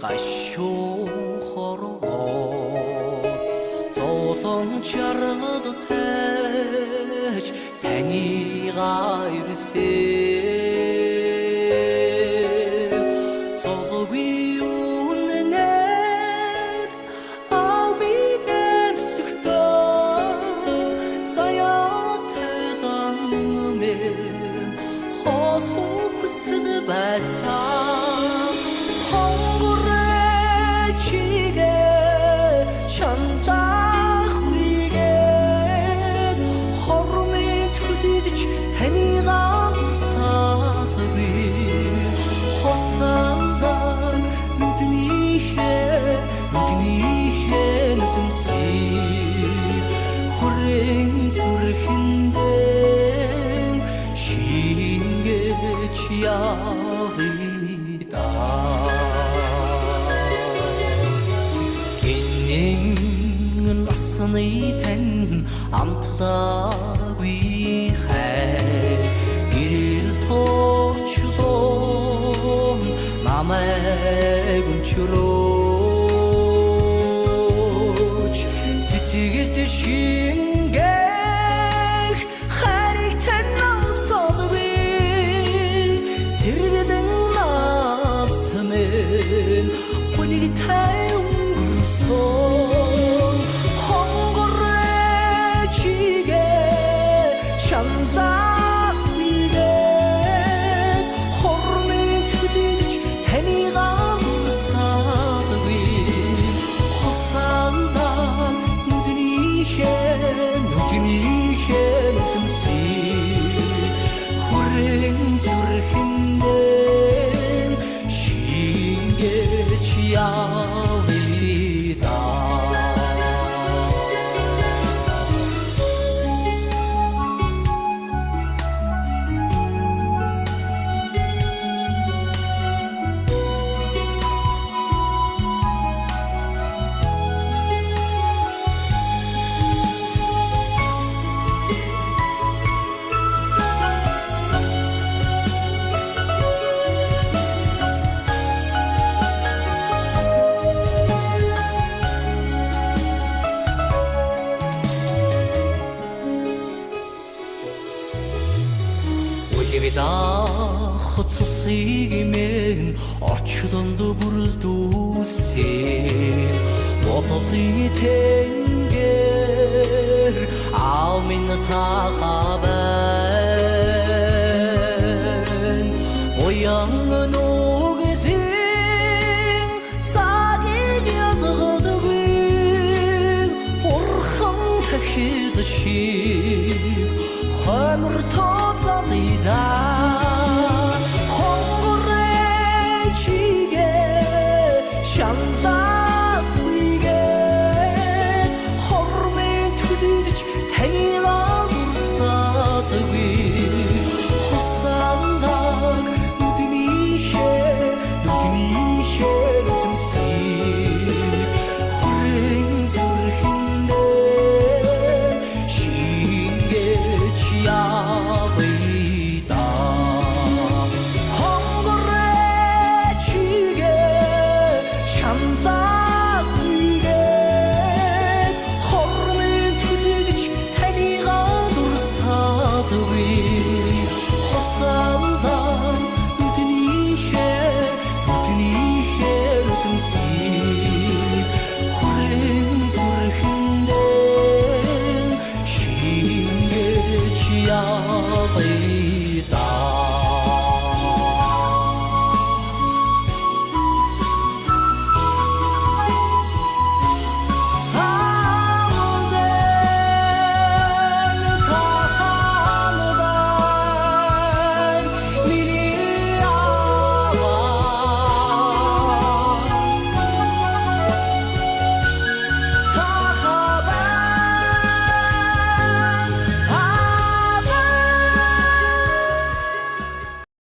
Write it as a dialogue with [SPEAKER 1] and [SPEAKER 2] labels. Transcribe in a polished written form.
[SPEAKER 1] гашуухороо золон чаргал тэж танигаа ирсэн золгүй үнэнээр ави гэрсэхтөө заяа тэлэн мэн хосон хүсэл байсан явида гинэн насны тань амтлаагүй хай гэрэл торчлон намайг өнчрөөч сэтгэлд шингэх хариг тань намсалгүй сэргэлэн насмен гүнийг тай өнгөрсөн хонгорчигэ шамсах үйгээд хормын төдөлж танийгаа мусалгүй хосаалаа нүднийхээ нүлэмсий хүрэн зүрхэндээ шингэж явида цусыг мэн орчлонд бүрэлдүүлсэн бодлын тэнгэр аав минь та хабар